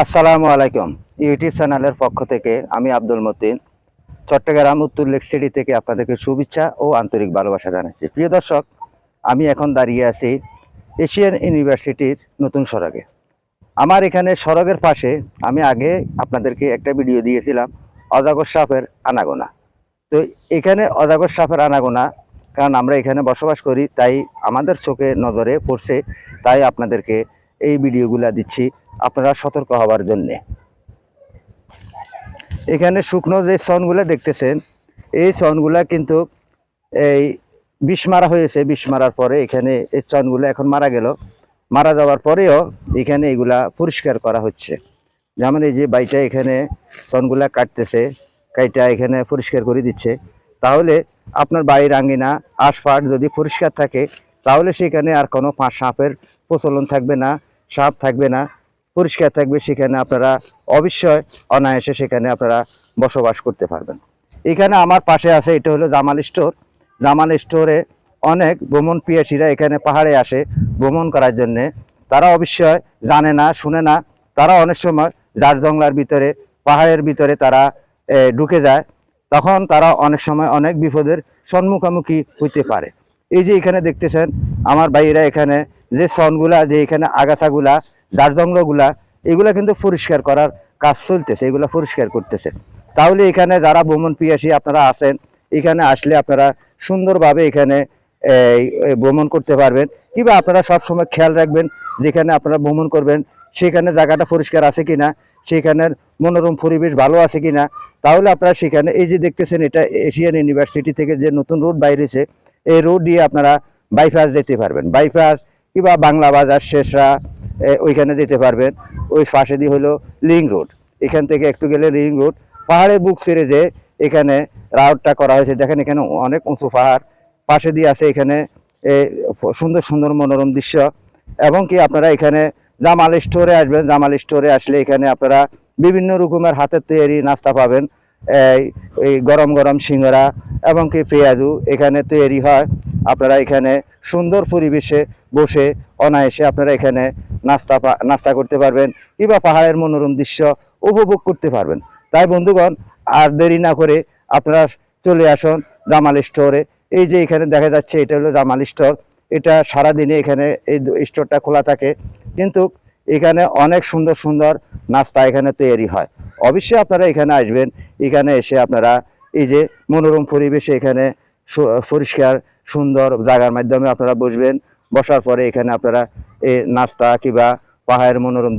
আসসালামু আলাইকুম। ইউটিউব চ্যানেলের পক্ষ থেকে আমি আব্দুল মতিন চট্টগ্রাম উত্তর লেক সিটি থেকে আপনাদেরকে শুভেচ্ছা ও আন্তরিক ভালোবাসা জানাচ্ছি। প্রিয় দর্শক, আমি এখন দাঁড়িয়ে আছি এশিয়ান ইউনিভার্সিটির নতুন সড়কে। আমার এখানে সড়কের পাশে আমি আগে আপনাদেরকে একটা ভিডিও দিয়েছিলাম অজগর সাপের আনাগোনা। তো এখানে অজগর সাপের আনাগোনা, কারণ আমরা এখানে বসবাস করি তাই আমাদের চোখে নজরে পড়ছে, তাই আপনাদেরকে এই ভিডিওগুলা দিচ্ছি আপনারা সতর্ক হওয়ার জন্যে। এখানে শুকনো যে চনগুলো দেখতেছেন, এই চনগুলা কিন্তু এই বিষ মারা হয়েছে। বিষ মারার পরে এখানে এই চনগুলো এখন মারা গেল, মারা যাওয়ার পরেও এখানে এগুলা পরিষ্কার করা হচ্ছে। যেমন এই যে বাইটা এখানে চনগুলা কাটতেছে, কাইটা এখানে পরিষ্কার করে দিচ্ছে। তাহলে আপনার বাড়ির আঙ্গিনা আশপাশ যদি পরিষ্কার থাকে তাহলে সেখানে আর কোনো সাপের প্রচলন থাকবে না, সাপ থাকবে না, পরিষ্কার থাকবে। সেখানে আপনারা অবশ্যই অনায়াসে সেখানে আপনারা বসবাস করতে পারবেন। এখানে আমার পাশে আছে, এটা হলো জামাল স্টোর। জামাল স্টোরে অনেক ভ্রমণ পিয়াসীরা এখানে পাহাড়ে আসে ভ্রমণ করার জন্যে। তারা অবশ্যই জানে না, শুনে না। তারা অনেক সময় জার জংলার ভিতরে, পাহাড়ের ভিতরে তারা ঢুকে যায়। তখন তারা অনেক সময় অনেক বিপদের সম্মুখীন হইতে পারে। এই যে এখানে দেখতেছেন আমার ভাইয়েরা এখানে যে সনগুলা, যে এখানে আগাছাগুলা, জার জঙ্গলগুলা, এগুলা কিন্তু পরিষ্কার করার কাজ চলতেছে, এগুলা পরিষ্কার করতেছে। তাহলে এখানে যারা ভ্রমণ পিয়াসী আপনারা আছেন, এখানে আসলে আপনারা সুন্দরভাবে এখানে ভ্রমণ করতে পারবেন। কিংবা আপনারা সবসময় খেয়াল রাখবেন যেখানে আপনারা ভ্রমণ করবেন সেখানে জায়গাটা পরিষ্কার আছে কিনা, সেখানের মনোরম পরিবেশ ভালো আছে কিনা। তাহলে আপনারা সেখানে, এই যে দেখতেছেন এটা এশিয়ান ইউনিভার্সিটি থেকে যে নতুন রোড বাইরেছে, এই রোড দিয়ে আপনারা বাইপাস যেতে পারবেন। বাইপাস কিংবা বাংলা বাজার শেষরা ওইখানে যেতে পারবেন। ওই পাশে দিয়ে হলো লিং রোড, এখান থেকে একটু গেলে লিং রোড। পাহাড়ের বুক ছেড়ে যে এখানে রাউটটা করা হয়েছে, দেখেন এখানে অনেক উঁচু পাহাড় পাশে দিয়ে আছে। এখানে সুন্দর সুন্দর মনোরম দৃশ্য। এবং কি আপনারা এখানে জামাল স্টোরে আসবেন। জামাল স্টোরে আসলে এখানে আপনারা বিভিন্ন রকমের হাতের তৈরি নাস্তা পাবেন। এই গরম গরম সিঙ্গারা এবং কি পেঁয়াজু এখানে তৈরি হয়। আপনারা এখানে সুন্দর পরিবেশে বসে অনায়াসে আপনারা এখানে নাস্তা করতে পারবেন কিংবা পাহাড়ের মনোরম দৃশ্য উপভোগ করতে পারবেন। তাই বন্ধুগণ, আর দেরি না করে আপনারা চলে আসুন জামাল স্টোরে। এই যে এখানে দেখা যাচ্ছে এটা হলো জামাল স্টোর। এটা সারাদিনে এখানে এই স্টোরটা খোলা থাকে, কিন্তু এখানে অনেক সুন্দর সুন্দর নাস্তা এখানে তৈরি হয়। অবশ্যই আপনারা এখানে আসবেন। এখানে এসে আপনারা এই যে মনোরম পরিবেশে এখানে পরিষ্কার সুন্দর জায়গার মাধ্যমে আপনারা বসবেন। বসার পরে এখানে আপনারা এই নাস্তা কিংবা পাহাড়ের মনোরম